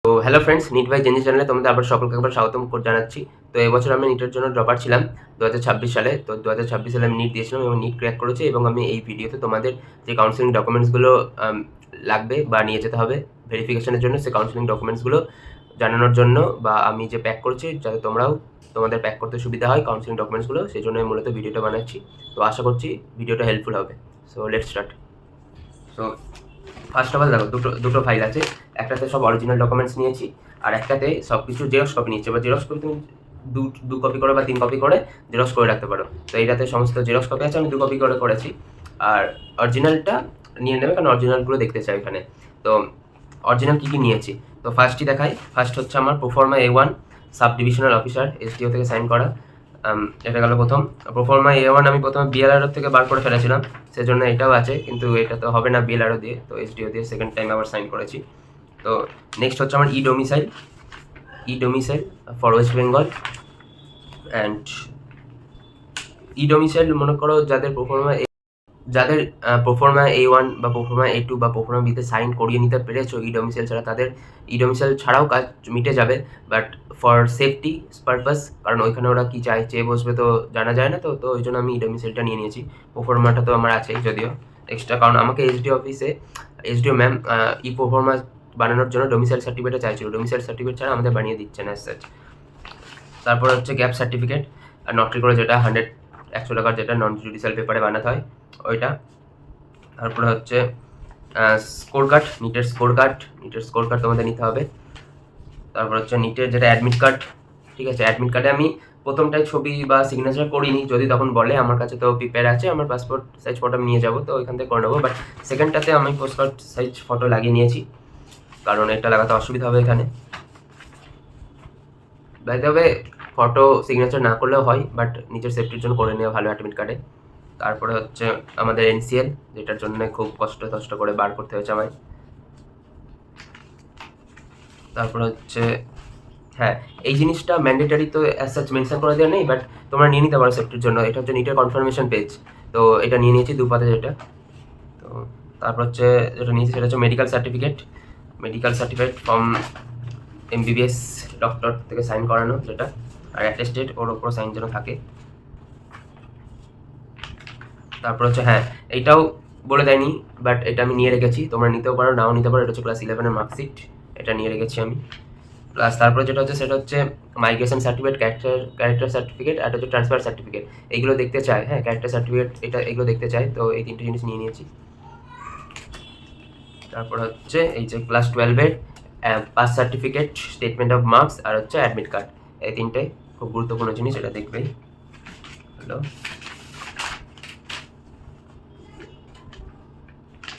তো hello friends, NEET by Jenny চ্যানেলে তোমাদের আবার সকলকে একবার স্বাগতম জানাচ্ছি। তো এবছর আমি নিটের জন্য ড্রপার ছিলাম 2026 সালে। তো 2026 সালে আমি নিট দিয়েছিলাম এবং নিট ক্র্যাক করেছি, এবং আমি এই ভিডিওতে তোমাদের যে কাউন্সেলিং ডকুমেন্টসগুলো লাগবে বা নিয়ে যেতে হবে ভেরিফিকেশনের জন্য, সেই কাউন্সেলিং ডকুমেন্টসগুলো জানানোর জন্য, বা আমি যে প্যাক করছি যাতে তোমাদের প্যাক করতে সুবিধা হয় কাউন্সেলিং ডকুমেন্টসগুলো, সেই জন্য আমি মূলত ভিডিওটা বানাচ্ছি। তো আশা করছি ভিডিওটা হেল্পফুল হবে। So let's start. So first of all দেখো, দুটো ফাইল আছে। একটাতে সব অরিজিনাল ডকুমেন্টস নিয়েছি, আর একটাতে সব কিছু জেরক্স কপি নিচ্ছি। এবার জেরক্স কপি তুমি দু কপি করে বা 3 কপি করে জেরক্স করে রাখতে পারো। তো এইটাতে সমস্ত জেরক্স কপি আছে, আমি 2 কপি করে করেছি। আর অরিজিনালটা নিয়ে নেবে, কারণ অরিজিনালগুলো দেখতে চাই এখানে। তো অরিজিনাল কী কী নিয়েছি তো ফার্স্টই দেখাই। ফার্স্ট হচ্ছে আমার proforma A1 sub divisional officer SDO থেকে সাইন করা। এটা গেল প্রথম। প্রোফর্মা A1 আমি প্রথমে বিএলআরও থেকে বার করে ফেলেছিলাম, সেজন্য এটাও আছে, কিন্তু এটা তো হবে না বিএলআরও দিয়ে, তো এসডিও দিয়ে সেকেন্ড টাইম আবার সাইন করেছি। তো নেক্সট হচ্ছে আমার e domicile for West Bengal. And e domicile মনে করো যাদের প্রোফর্মা A1 বা প্রোফর্মা A2 বা প্রোফর্মা বিতে সাইন করিয়ে নিতে পেরেছো ই ডোমিসাইল ছাড়া, তাদের ই ডোমিসাইল ছাড়াও কাজ মিটে যাবে। বাট ফর সেফটি পারপাস, কারণ ওইখানে ওরা কী চেয়ে বসবে তো জানা যায় না, তো ওই জন্য আমি ই ডোমিসাইলটা নিয়ে নিয়েছি। প্রোফর্মাটা তো আমার আছেই যদিও এক্সট্রা, কারণ আমাকে এসডিও ম্যাম ই প্রোফর্মা বানানোর জন্য ডোমিসাইল সার্টিফিকেটটা চাইছিল। ডোমিসাইল সার্টিফিকেট ছাড়া আমাদের বানিয়ে দিচ্ছে না অ্যাজ সাচ। তারপর হচ্ছে গ্যাপ সার্টিফিকেট, আর নটরি করে যেটা 100 টাকার, যেটা নন জুডিশিয়াল পেপারে বানাতে হয় ওইটা। তারপরে হচ্ছে স্কোর কার্ড, নিটের স্কোর কার্ড তোমাদের নিতে হবে। তারপর হচ্ছে নিটের যেটা অ্যাডমিট কার্ড, ঠিক আছে। অ্যাডমিট কার্ডে আমি প্রথমটায় ছবি বা সিগনেচার করিনি, যদি তখন বলে, আমার কাছে তো প্রিপেয়ার আছে, আমার পাসপোর্ট সাইজ ফটো আমি নিয়ে যাবো, তো ওইখান থেকে করে নেবো। বাট সেকেন্ডটাতে আমি পোস্টকার্ড সাইজ ফটো লাগিয়ে নিয়েছি, কারণ এটা লাগাতে অসুবিধা হবে এখানে। বাইতে হবে ফটো সিগনেচার না করলেও হয়, বাট নিজের সেফটির জন্য করে নেওয়া ভালো অ্যাডমিট কার্ডে। তারপরে হচ্ছে আমাদের এনসিএল, যেটার জন্য খুব কষ্ট করে বার করতে হয়েছে আমায়। তারপরে হচ্ছে হ্যাঁ, এই জিনিসটা ম্যান্ডেটারি তো অ্যাজ সাচ মেনশন করে দেওয়া নেই, বাট তোমরা নিয়ে নিতে পারো সেফটির জন্য। এটা হচ্ছে নিটের কনফার্মেশন পেজ, তো এটা নিয়ে নিয়েছি 2 পাতা যেটা। তো তারপর হচ্ছে যেটা নিয়েছি সেটা হচ্ছে medical certificate from MBBS doctor থেকে সাইন করানো যেটা, আর অ্যাটেস্টেড, ওর ওপর সাইন যেন থাকে। তারপর হচ্ছে হ্যাঁ, এইটাও বলে দেয়নি, বাট এটা আমি নিয়ে রেখেছি, তোমরা নিতেও পারো নাও নিতে পারো। এটা হচ্ছে ক্লাস 11-এর মার্কশিট, এটা নিয়ে রেখেছি আমি। প্লাস তারপরে যেটা হচ্ছে সেটা হচ্ছে মাইগ্রেশন সার্টিফিকেট, ক্যারেক্টার সার্টিফিকেট, আর হচ্ছে ট্রান্সফার সার্টিফিকেট। এগুলো দেখতে চায়, হ্যাঁ, ক্যারেক্টার সার্টিফিকেট এগুলো দেখতে চায়, তো এই 3টে জিনিস নিয়ে নিয়েছি। তারপর হচ্ছে এই যে ক্লাস 12-এর pass certificate, statement of marks, আর হচ্ছে অ্যাডমিট কার্ড। এই 3টে খুব গুরুত্বপূর্ণ জিনিস, এটা দেখবেই। হ্যালো।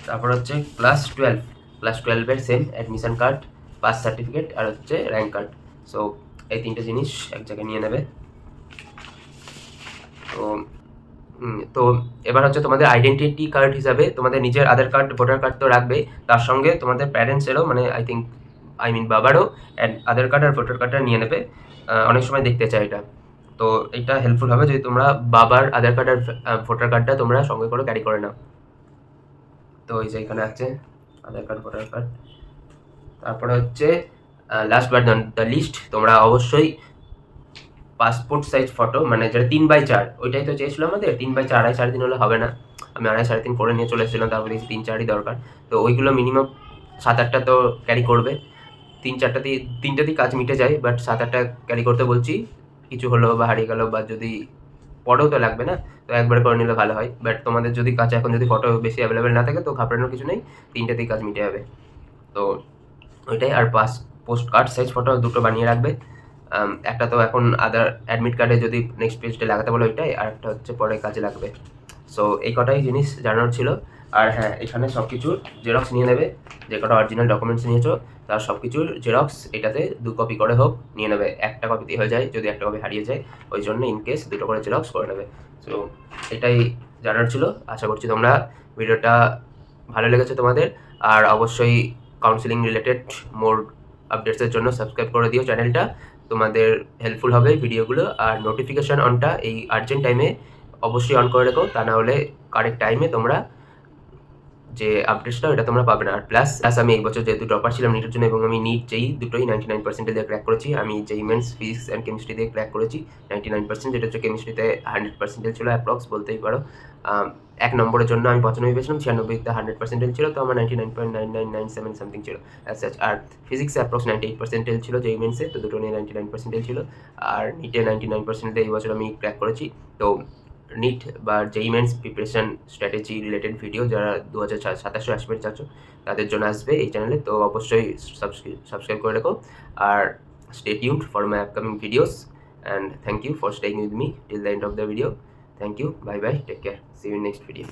তারপর হচ্ছে ক্লাস 12-এর same admission card, pass certificate, আর হচ্ছে র্যাঙ্ক কার্ড। সো এই 3টে জিনিস এক জায়গায় নিয়ে নেবে। তো এবার হচ্ছে তোমাদের আইডেন্টিটি কার্ড হিসাবে তোমাদের নিজের আধার কার্ড, ভোটার কার্ড তো রাখবে, তার সঙ্গে তোমাদের প্যারেন্টসেরও, মানে আই মিন বাবারও আধার কার্ড আর ভোটার কার্ডটা নিয়ে নেবে। অনেক সময় দেখতে চাই এটা, তো এটা হেল্পফুল হবে যদি তোমরা বাবার আধার কার্ড আর ভোটার কার্ডটা তোমরা সঙ্গে করে ক্যারি করে নাও। তো এই যে এখানে আছে আধার কার্ড, ভোটার কার্ড। তারপরে হচ্ছে লাস্ট বাট দ্য লিস্ট, তোমরা অবশ্যই পাসপোর্ট সাইজ ফটো, মানে যেটা 3x4, ওইটাই তো চেয়েছিল আমাদের। 3x4, 2.5-3.5 হবে হলে না, আমি 2.5-3.5 করে নিয়ে চলে এসেছিলাম। তারপর দেখছি 3-4ই দরকার, তো ওইগুলো মিনিমাম 7-8টা তো ক্যারি করবে। 3-4টাতেই কাজ মিটে যায়, বাট 7-8টা ক্যারি করতে বলছি। কিছু হলো বা হারিয়ে গেল, বা যদি পরেও তো লাগবে না, তো একবারে করে নিলে ভালো হয়। বাট তোমাদের যদি কাছে এখন যদি ফটো বেশি অ্যাভেলেবেল না থাকে, তো ঘাবড়ানোর কিছু নেই, 3টাতেই কাজ মিটে যাবে। তো ওইটাই। আর পোস্ট কার্ড সাইজ ফটো 2টো বানিয়ে রাখবে। একটা তো এখন আদার অ্যাডমিট কার্ডে যদি নেক্সট পেজটা লাগাতে বলো ওইটাই, আর একটা হচ্ছে পরে কাজে লাগবে। সো এই কটাই জিনিস জানানোর ছিল। আর হ্যাঁ, এখানে সব কিছুর জেরক্স নিয়ে নেবে, যে কটা অরিজিনাল ডকুমেন্টস নিয়েছো তার সব কিছুর জেরক্স এটাতে 2 কপি করে হোক নিয়ে নেবে। একটা কপিতেই হয়ে যায়, যদি একটা কপি হারিয়ে যায়, ওই জন্য ইনকেস 2টো করে জেরক্স করে নেবে। সো এটাই জানার ছিল। আশা করছি তোমরা ভিডিওটা ভালো লেগেছে তোমাদের, আর অবশ্যই কাউন্সিলিং রিলেটেড মোর আপডেটসের জন্য সাবস্ক্রাইব করে দিও চ্যানেলটা, তোমাদের হেল্পফুল হবে ভিডিওগুলো। আর নোটিফিকেশান অনটা এই আর্জেন্ট টাইমে অবশ্যই অন করে রেখো, তা না হলে কারেক্ট টাইমে তোমরা যে আপডেটসটা এটা তোমরা পাবে না। আর প্লাস আমি এই বছর যেহেতু টপার ছিলাম নিটের জন্য এবং আমি নিট যেই দুটোই 99% দিয়ে ক্র্যাক করেছি। আমি যেই মেন্স ফিজিক্স অ্যান্ড কেমিস্ট্রি দিয়ে ক্র্যাক করেছি 99%, যেটা হচ্ছে কেমিস্ট্রিতে 100% ছিল অ্যাপ্রক্স বলতেই পারো। 1 নম্বরের জন্য আমি 95 পেয়েছিলাম, 96তে 100% ছিল, তো আমার 99.9997 সামথিং ছিল অ্যাজ সাচ। আর ফিজিক্সে অ্যাপ্রক্স 98% ছিল যেই মেন্সে, তো দুটো নিয়ে 99% ছিল। আর নিটে 99% এই বছর আমি ক্র্যাক করেছি। তো নিট বা যেই mains preparation strategy related video যারা 2027 আসবে চাচ্ছ তাদের জন্য আসবে এই চ্যানেলে, তো অবশ্যই সাবস্ক্রাইব করে রেখো। আর stay tuned for my upcoming videos and thank you for staying with me till the end of the video. Thank you, bye bye, take care, see you in next video.